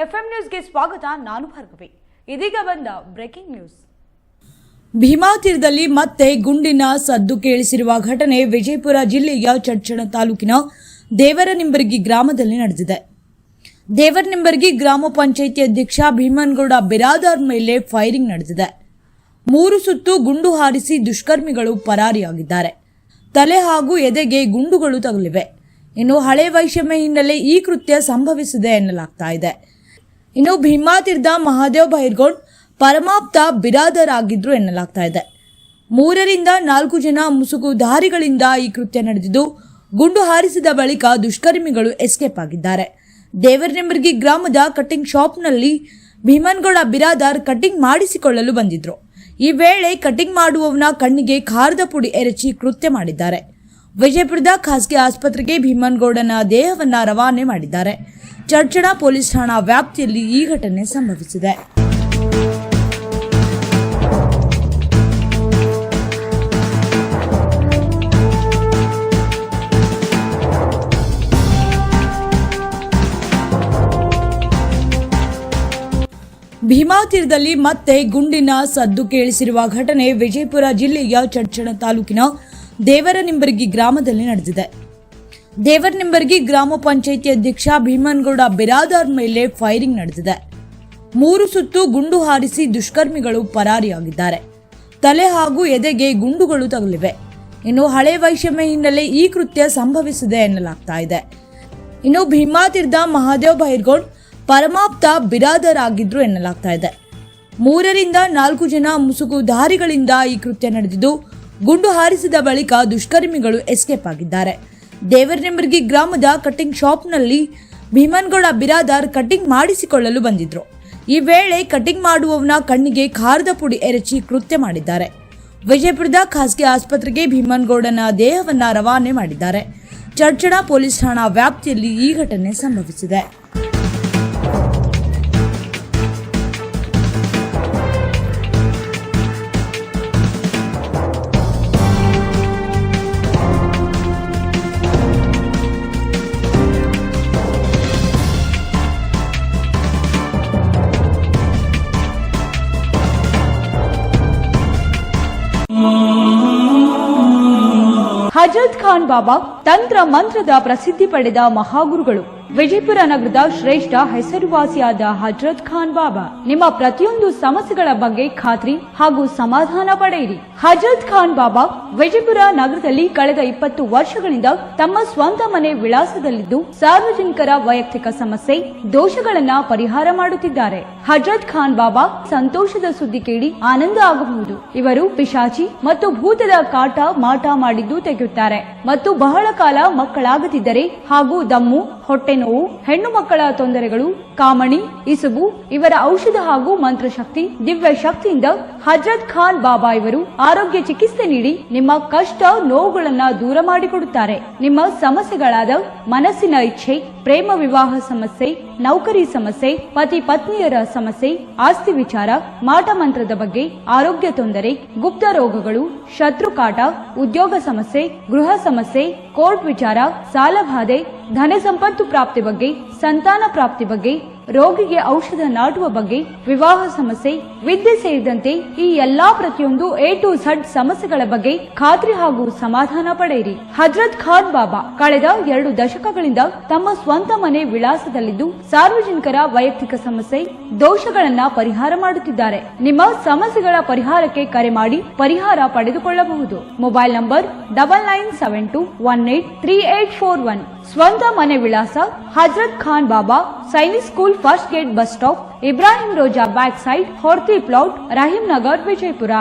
FM ನ್ಯೂಸ್ಗೆ ಸ್ವಾಗತ. ನಾನು ಭಾರ್ಗವಿ. ಇದೀಗ ಬಂದ ಬ್ರೇಕಿಂಗ್ ನ್ಯೂಸ್. ಭೀಮಾ ತೀರದಲ್ಲಿ ಮತ್ತೆ ಗುಂಡಿನ ಸದ್ದು ಕೇಳಿಸಿರುವ ಘಟನೆ ವಿಜಯಪುರ ಜಿಲ್ಲೆಯ ಚಡ್ಚಣ ತಾಲೂಕಿನ ದೇವರನಿಂಬರ್ಗಿ ಗ್ರಾಮದಲ್ಲಿ ನಡೆದಿದೆ. ದೇವರನಿಂಬರ್ಗಿ ಗ್ರಾಮ ಪಂಚಾಯಿತಿ ಅಧ್ಯಕ್ಷ ಭೀಮನಗೌಡ ಬಿರಾದಾರ್ ಮೇಲೆ ಫೈರಿಂಗ್ ನಡೆದಿದೆ. 3 ಸುತ್ತು ಗುಂಡು ಹಾರಿಸಿ ದುಷ್ಕರ್ಮಿಗಳು ಪರಾರಿಯಾಗಿದ್ದಾರೆ. ತಲೆ ಹಾಗೂ ಎದೆಗೆ ಗುಂಡುಗಳು ತಗುಲಿವೆ. ಇನ್ನು ಹಳೆ ವೈಷಮ್ಯ ಹಿನ್ನೆಲೆ ಈ ಕೃತ್ಯ ಸಂಭವಿಸಿದೆ ಎನ್ನಲಾಗ್ತಾ ಇದೆ. ಇನ್ನು ಭೀಮಾ ತೀರದ ಮಹಾದೇವ್ ಬೈರ್ಗೌಡ್ ಪರಮಾಪ್ತ ಬಿರಾದರ್ ಆಗಿದ್ರು ಎನ್ನಲಾಗ್ತಾ ಇದೆ. 3 ರಿಂದ 4 ಜನ ಮುಸುಕುಧಾರಿಗಳಿಂದ ಈ ಕೃತ್ಯ ನಡೆದಿದ್ದು, ಗುಂಡು ಹಾರಿಸಿದ ಬಳಿಕ ದುಷ್ಕರ್ಮಿಗಳು ಎಸ್ಕೇಪ್ ಆಗಿದ್ದಾರೆ. ದೇವರನಿಂಬರ್ಗಿ ಗ್ರಾಮದ ಕಟಿಂಗ್ ಶಾಪ್ನಲ್ಲಿ ಭೀಮನಗೌಡ ಬಿರಾದಾರ್ ಕಟಿಂಗ್ ಮಾಡಿಸಿಕೊಳ್ಳಲು ಬಂದಿದ್ರು. ಈ ವೇಳೆ ಕಟಿಂಗ್ ಮಾಡುವವನ ಕಣ್ಣಿಗೆ ಖಾರದ ಪುಡಿ ಎರಚಿ ಕೃತ್ಯ ಮಾಡಿದ್ದಾರೆ. ವಿಜಯಪುರದ ಖಾಸಗಿ ಆಸ್ಪತ್ರೆಗೆ ಭೀಮನಗೌಡನ ದೇಹವನ್ನು ರವಾನೆ ಮಾಡಿದ್ದಾರೆ. ಚಡ್ಚಣ ಪೊಲೀಸ್ ಠಾಣಾ ವ್ಯಾಪ್ತಿಯಲ್ಲಿ ಈ ಘಟನೆ ಸಂಭವಿಸಿದೆ. ಭೀಮಾ ತೀರದಲ್ಲಿ ಮತ್ತೆ ಗುಂಡಿನ ಸದ್ದು ಕೇಳಿಸಿರುವ ಘಟನೆ ವಿಜಯಪುರ ಜಿಲ್ಲೆಯ ಚಡ್ಚಣ ತಾಲೂಕಿನ ದೇವರನಿಂಬರ್ಗಿ ಗ್ರಾಮದಲ್ಲಿ ನಡೆದಿದೆ. ದೇವರನಿಂಬರ್ಗಿ ಗ್ರಾಮ ಪಂಚಾಯಿತಿ ಅಧ್ಯಕ್ಷ ಭೀಮನಗೌಡ ಬಿರಾದಾರ್ ಮೇಲೆ ಫೈರಿಂಗ್ ನಡೆದಿದೆ. 3 ಸುತ್ತು ಗುಂಡು ಹಾರಿಸಿ ದುಷ್ಕರ್ಮಿಗಳು ಪರಾರಿಯಾಗಿದ್ದಾರೆ. ತಲೆ ಹಾಗೂ ಎದೆಗೆ ಗುಂಡುಗಳು ತಗುಲಿವೆ. ಇನ್ನು ಹಳೆ ವೈಷಮ್ಯ ಹಿನ್ನೆಲೆ ಈ ಕೃತ್ಯ ಸಂಭವಿಸಿದೆ ಎನ್ನಲಾಗ್ತಾ ಇದೆ. ಇನ್ನು ಭೀಮಾ ತೀರದ ಮಹಾದೇವ್ ಬೈರ್ಗೌಡ್ ಪರಮಾಪ್ತ ಬಿರಾದರ್ ಆಗಿದ್ರು ಎನ್ನಲಾಗ್ತಾ ಇದೆ. 3 ರಿಂದ 4 ಜನ ಮುಸುಕುಧಾರಿಗಳಿಂದ ಈ ಕೃತ್ಯ ನಡೆದಿದ್ದು, ಗುಂಡು ಹಾರಿಸಿದ ಬಳಿಕ ದುಷ್ಕರ್ಮಿಗಳು ಎಸ್ಕೇಪ್ ಆಗಿದ್ದಾರೆ. ದೇವರನಿಂಬರ್ಗಿ ಗ್ರಾಮದ ಕಟಿಂಗ್ ಶಾಪ್ನಲ್ಲಿ ಭೀಮನಗೌಡ ಬಿರಾದಾರ್ ಕಟಿಂಗ್ ಮಾಡಿಸಿಕೊಳ್ಳಲು ಬಂದಿದ್ರು. ಈ ವೇಳೆ ಕಟಿಂಗ್ ಮಾಡುವವನ ಕಣ್ಣಿಗೆ ಖಾರದ ಪುಡಿ ಎರಚಿ ಕೃತ್ಯ ಮಾಡಿದ್ದಾರೆ. ವಿಜಯಪುರದ ಖಾಸಗಿ ಆಸ್ಪತ್ರೆಗೆ ಭೀಮನಗೌಡನ ದೇಹವನ್ನು ರವಾನೆ ಮಾಡಿದ್ದಾರೆ. ಚಡ್ಚಣ ಪೊಲೀಸ್ ಠಾಣಾ ವ್ಯಾಪ್ತಿಯಲ್ಲಿ ಈ ಘಟನೆ ಸಂಭವಿಸಿದೆ. ಹಜರತ್ ಖಾನ್ ಬಾಬಾ ತಂತ್ರ ಮಂತ್ರದ ಪ್ರಸಿದ್ಧಿ ಪಡೆದ ಮಹಾಗುರುಗಳು. ವಿಜಯಪುರ ನಗರದ ಶ್ರೇಷ್ಠ ಹೆಸರುವಾಸಿಯಾದ ಹಜರತ್ ಖಾನ್ ಬಾಬಾ ನಿಮ್ಮ ಪ್ರತಿಯೊಂದು ಸಮಸ್ಯೆಗಳ ಬಗ್ಗೆ ಖಾತ್ರಿ ಹಾಗೂ ಸಮಾಧಾನ ಪಡೆಯಿರಿ. ಹಜರತ್ ಖಾನ್ ಬಾಬಾ ವಿಜಯಪುರ ನಗರದಲ್ಲಿ ಕಳೆದ 20 ವರ್ಷಗಳಿಂದ ತಮ್ಮ ಸ್ವಂತ ಮನೆ ವಿಳಾಸದಲ್ಲಿದ್ದು ಸಾರ್ವಜನಿಕರ ವೈಯಕ್ತಿಕ ಸಮಸ್ಯೆ ದೋಷಗಳನ್ನ ಪರಿಹಾರ ಮಾಡುತ್ತಿದ್ದಾರೆ. ಹಜರತ್ ಖಾನ್ ಬಾಬಾ ಸಂತೋಷದ ಸುದ್ದಿ ಕೇಳಿ ಆನಂದ ಆಗಬಹುದು. ಇವರು ಪಿಶಾಚಿ ಮತ್ತು ಭೂತದ ಕಾಟ ಮಾಟ ಮಾಡಿದ್ದು ತೆಗೆಯುತ್ತಾರೆ ಮತ್ತು ಬಹಳ ಕಾಲ ಮಕ್ಕಳಾಗದಿದ್ದರೆ ಹಾಗೂ ದಮ್ಮು, ಹೊಟ್ಟೆ ನೋವು, ಹೆಣ್ಣು ಮಕ್ಕಳ ತೊಂದರೆಗಳು, ಕಾಮಣಿ, ಇಸುಬು ಇವರ ಔಷಧ ಹಾಗೂ ಮಂತ್ರಶಕ್ತಿ, ದಿವ್ಯ ಶಕ್ತಿಯಿಂದ ಹಜರತ್ ಖಾನ್ ಬಾಬಾ ಇವರು ಆರೋಗ್ಯ ಚಿಕಿತ್ಸೆ ನೀಡಿ ನಿಮ್ಮ ಕಷ್ಟ ನೋವುಗಳನ್ನ ದೂರ ಮಾಡಿಕೊಡುತ್ತಾರೆ. ನಿಮ್ಮ ಸಮಸ್ಯೆಗಳಾದ ಮನಸ್ಸಿನ ಇಚ್ಛೆ, ಪ್ರೇಮ ವಿವಾಹ ಸಮಸ್ಯೆ, ನೌಕರಿ ಸಮಸ್ಯೆ, ಪತಿ ಪತ್ನಿಯರ ಸಮಸ್ಯೆ, ಆಸ್ತಿ ವಿಚಾರ, ಮಾಟ ಮಂತ್ರದ ಬಗ್ಗೆ, ಆರೋಗ್ಯ ತೊಂದರೆ, ಗುಪ್ತ ರೋಗಗಳು, ಶತ್ರುಕಾಟ, ಉದ್ಯೋಗ ಸಮಸ್ಯೆ, ಗೃಹ ಸಮಸ್ಯೆ, ಕೋರ್ಟ್ ವಿಚಾರ, ಸಾಲಬಾಧೆ, ಧನ ಸಂಪತ್ತು ಪ್ರಾಪ್ತಿ ಬಗ್ಗೆ, ಸಂತಾನ ಪ್ರಾಪ್ತಿ ಬಗ್ಗೆ, ರೋಗಿಗೆ ಔಷಧ ನಾಟುವ ಬಗ್ಗೆ, ವಿವಾಹ ಸಮಸ್ಯೆ, ವಿದ್ಯೆ ಸೇರಿದಂತೆ ಈ ಎಲ್ಲಾ ಪ್ರತಿಯೊಂದು A to Z ಸಮಸ್ಯೆಗಳ ಬಗ್ಗೆ ಖಾತ್ರಿ ಹಾಗೂ ಸಮಾಧಾನ ಪಡೆಯಿರಿ. ಹಜರತ್ ಖಾನ್ ಬಾಬಾ ಕಳೆದ 2 ದಶಕಗಳಿಂದ ತಮ್ಮ ಸ್ವಂತ ಮನೆ ವಿಳಾಸದಲ್ಲಿದ್ದು ಸಾರ್ವಜನಿಕರ ವೈಯಕ್ತಿಕ ಸಮಸ್ಯೆ ದೋಷಗಳನ್ನ ಪರಿಹಾರ ಮಾಡುತ್ತಿದ್ದಾರೆ. ನಿಮ್ಮ ಸಮಸ್ಯೆಗಳ ಪರಿಹಾರಕ್ಕೆ ಕರೆ ಮಾಡಿ ಪರಿಹಾರ ಪಡೆದುಕೊಳ್ಳಬಹುದು. Mobile number 9972183841. ಸ್ವಂತ ಮನೆ ವಿಳಾಸ Hazrat Khan Baba, Sainik school, first gate, bus stop, Ibrahim Roza back side, Horti plot, Rahim Nagar, Vijayapura.